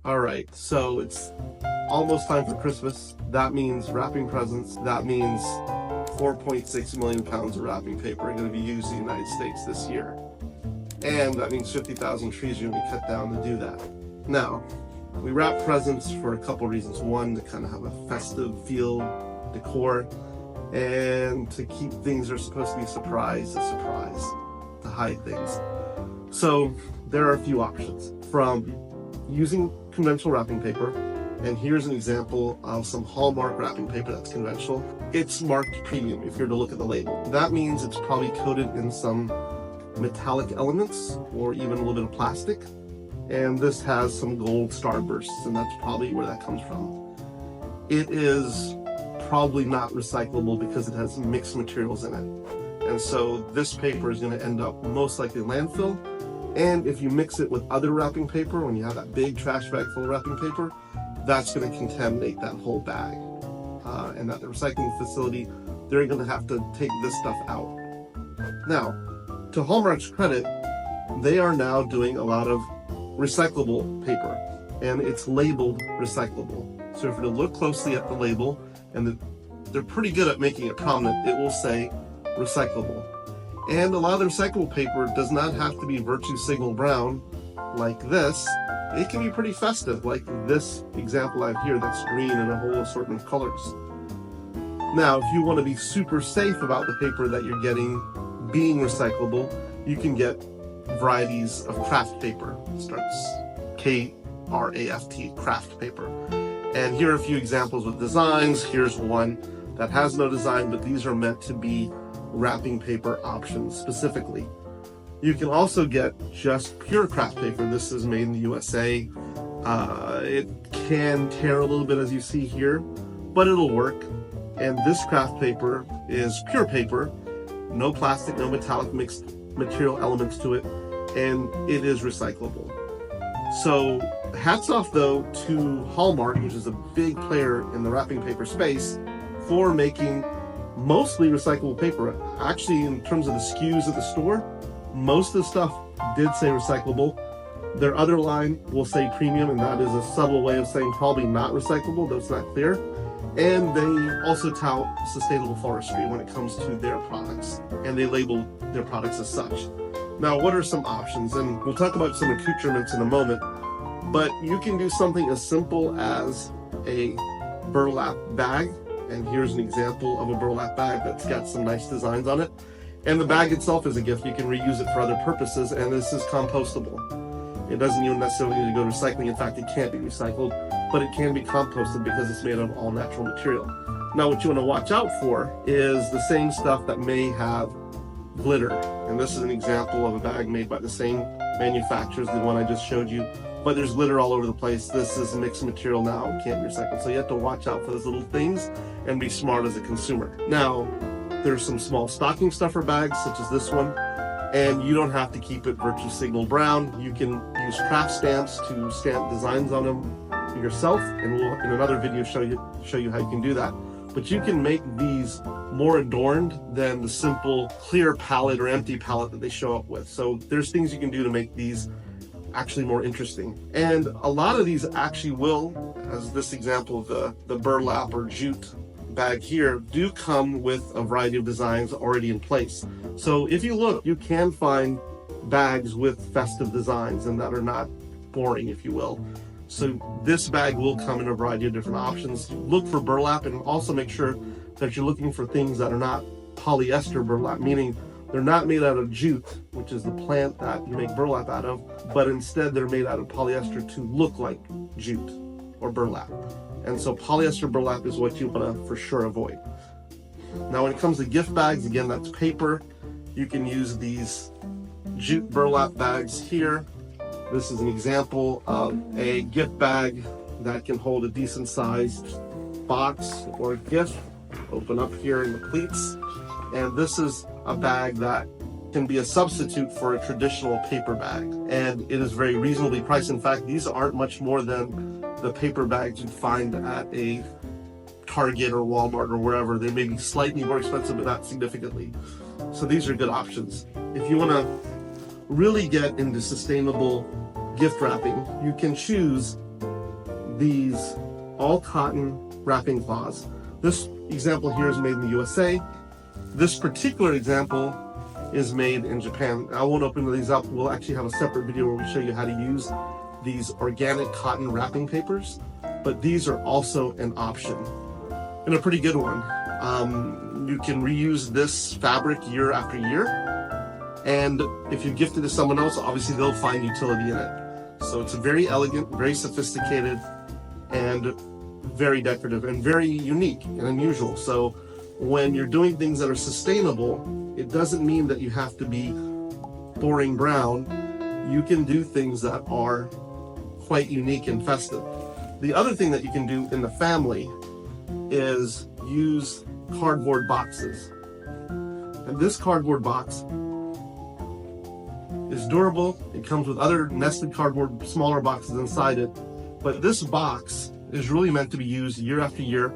All right, so it's almost time for Christmas. That means wrapping presents. That means 4.6 million pounds of wrapping paper are going to be used in the United States this year. And that means 50,000 trees are going to be cut down to do that. Now, we wrap presents for a couple reasons. One, to kind of have a festive feel, decor, and to keep things that are supposed to be a surprise, to hide things. So there are a few options, from using conventional wrapping paper, and here's an example of some Hallmark wrapping paper that's conventional. It's marked premium if you're to look at the label. That means it's probably coated in some metallic elements or even a little bit of plastic, and this has some gold starbursts, and that's probably where that comes from. It is probably not recyclable because it has mixed materials in it, and so this paper is going to end up most likely in landfill. And if you mix it with other wrapping paper, when you have that big trash bag full of wrapping paper, that's going to contaminate that whole bag. And at the recycling facility, they're going to have to take this stuff out. Now, to Hallmark's credit, they are now doing a lot of recyclable paper, and it's labeled recyclable. So if you look closely at the label, and they're pretty good at making it prominent, it will say recyclable. And a lot of the recyclable paper does not have to be virtue signal brown like this. It can be pretty festive, like this example I have here that's green in a whole assortment of colors. Now, if you want to be super safe about the paper that you're getting being recyclable, you can get varieties of craft paper. It starts K-R-A-F-T, craft paper. And here are a few examples with designs. Here's one that has no design, but these are meant to be wrapping paper options specifically. You can also get just pure craft paper. This is made in the USA. It can tear a little bit, as you see here, but it'll work. And this craft paper is pure paper, no plastic, no metallic mixed material elements to it, and it is recyclable. So hats off though to Hallmark, which is a big player in the wrapping paper space, for making mostly recyclable paper. Actually, in terms of the SKUs at the store, most of the stuff did say recyclable. Their other line will say premium, and that is a subtle way of saying probably not recyclable, though it's not clear. And they also tout sustainable forestry when it comes to their products, and they label their products as such. Now, what are some options? And we'll talk about some accoutrements in a moment, but you can do something as simple as a burlap bag. And here's an example of a burlap bag that's got some nice designs on it. And the bag itself is a gift. You can reuse it for other purposes, and this is compostable. It doesn't even necessarily need to go to recycling. In fact, it can't be recycled, but it can be composted because it's made of all natural material. Now, what you want to watch out for is the same stuff that may have glitter. And this is an example of a bag made by the same manufacturers, the one I just showed you. But there's glitter all over the place. This is mixed material now, it can't be recycled. So you have to watch out for those little things and be smart as a consumer. Now, there's some small stocking stuffer bags, such as this one, and you don't have to keep it virtue signal brown. You can use craft stamps to stamp designs on them yourself, and we'll, in another video, show you how you can do that. But you can make these more adorned than the simple clear palette or empty palette that they show up with. So there's things you can do to make these actually more interesting. And a lot of these actually will, as this example of the burlap or jute bag here, do come with a variety of designs already in place. So if you look, you can find bags with festive designs and that are not boring, if you will. So this bag will come in a variety of different options. Look for burlap, and also make sure that you're looking for things that are not polyester burlap, meaning they're not made out of jute, which is the plant that you make burlap out of, but instead they're made out of polyester to look like jute or burlap. And so polyester burlap is what you want to for sure avoid. Now, when it comes to gift bags, again, that's paper. You can use these jute burlap bags here. This is an example of a gift bag that can hold a decent sized box or gift. Open up here in the pleats. And this is a bag that can be a substitute for a traditional paper bag. And it is very reasonably priced. In fact, these aren't much more than the paper bags you'd find at a Target or Walmart or wherever. They may be slightly more expensive, but not significantly. So these are good options. If you want to really get into sustainable gift wrapping, you can choose these all cotton wrapping cloths. This example here is made in the USA. This particular example is made in Japan. I won't open these up. We'll actually have a separate video where we show you how to use these organic cotton wrapping papers, but these are also an option and a pretty good one. You can reuse this fabric year after year, and if you gift it to someone else, obviously they'll find utility in it. So it's very elegant, very sophisticated, and very decorative and very unique and unusual. So when you're doing things that are sustainable, it doesn't mean that you have to be boring brown. You can do things that are quite unique and festive. The other thing that you can do in the family is use cardboard boxes. And this cardboard box is durable. It comes with other nested cardboard, smaller boxes inside it. But this box is really meant to be used year after year.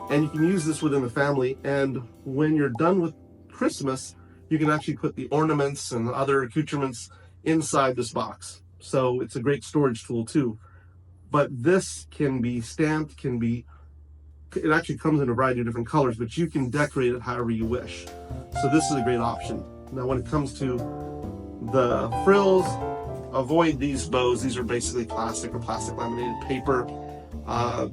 And you can use this within the family. And when you're done with Christmas, you can actually put the ornaments and other accoutrements inside this box. So it's a great storage tool too. But this can be stamped, it actually comes in a variety of different colors, but you can decorate it however you wish. So this is a great option. Now when it comes to the frills, avoid these bows. These are basically plastic or plastic laminated paper.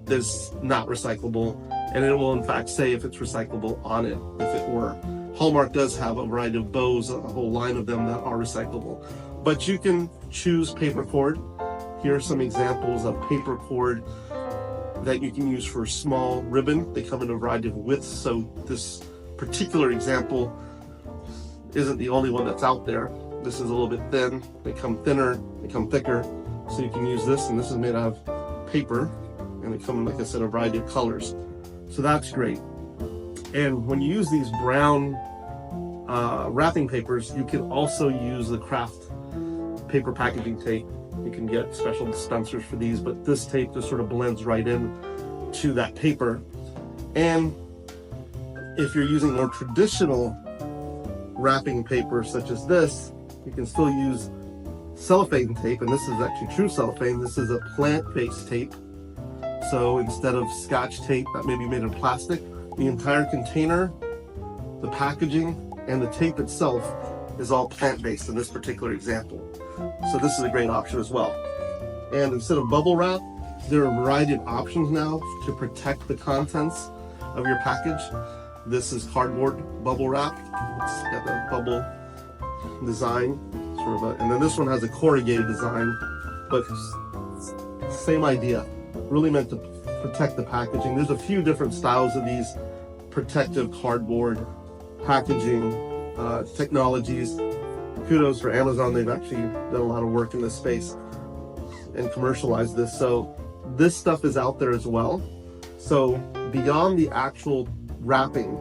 This not recyclable, and it will in fact say if it's recyclable on it, if it were. Hallmark does have a variety of bows, a whole line of them that are recyclable. But you can choose paper cord. Here are some examples of paper cord that you can use for small ribbon. They come in a variety of widths, so this particular example isn't the only one that's out there. This is a little bit thin. They come thinner, they come thicker, so you can use this, and this is made out of paper, and they come in, like I said, a variety of colors. So that's great. And when you use these brown wrapping papers, you can also use the craft paper packaging tape. You can get special dispensers for these, but this tape just sort of blends right in to that paper. And if you're using more traditional wrapping paper such as this, you can still use cellophane tape, and this is actually true cellophane. This is a plant-based tape. So instead of Scotch tape that may be made of plastic, the entire container, the packaging, and the tape itself is all plant-based in this particular example. So this is a great option as well. And instead of bubble wrap, there are a variety of options now to protect the contents of your package. This is cardboard bubble wrap. It's got the bubble design, and then this one has a corrugated design, but same idea, really meant to protect the packaging. There's a few different styles of these protective cardboard packaging technologies. Kudos for Amazon. They've actually done a lot of work in this space and commercialized this. So this stuff is out there as well. So beyond the actual wrapping,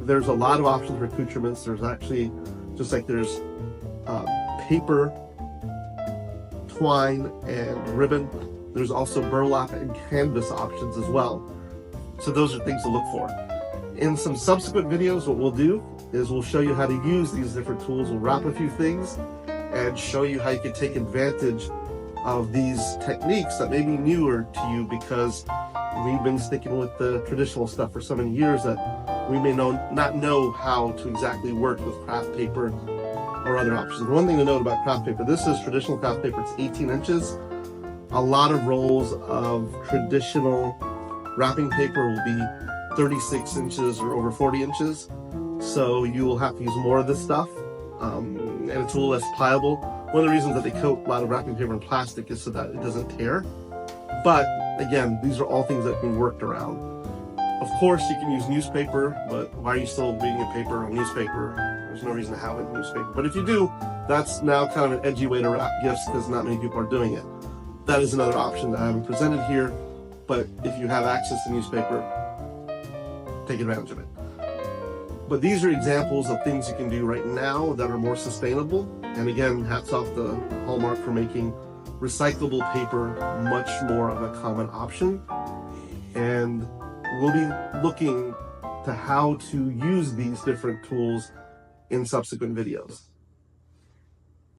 there's a lot of options for accoutrements. There's actually, just like there's paper, twine, and ribbon, there's also burlap and canvas options as well. So those are things to look for. In some subsequent videos, what we'll do is we'll show you how to use these different tools. We'll wrap a few things and show you how you can take advantage of these techniques that may be newer to you, because we've been sticking with the traditional stuff for so many years that we may not know how to exactly work with craft paper or other options. One thing to note about craft paper, this is traditional craft paper. It's 18 inches. A lot of rolls of traditional wrapping paper will be 36 inches or over 40 inches. So you will have to use more of this stuff, and it's a little less pliable. One of the reasons that they coat a lot of wrapping paper in plastic is so that it doesn't tear. But again, these are all things that can be worked around. Of course, you can use newspaper, but why are you still reading a paper or newspaper? There's no reason to have it in newspaper. But if you do, that's now kind of an edgy way to wrap gifts, because not many people are doing it. That is another option that I haven't presented here, but if you have access to newspaper, take advantage of it. But these are examples of things you can do right now that are more sustainable. And again, hats off to Hallmark for making recyclable paper much more of a common option. And we'll be looking to how to use these different tools in subsequent videos.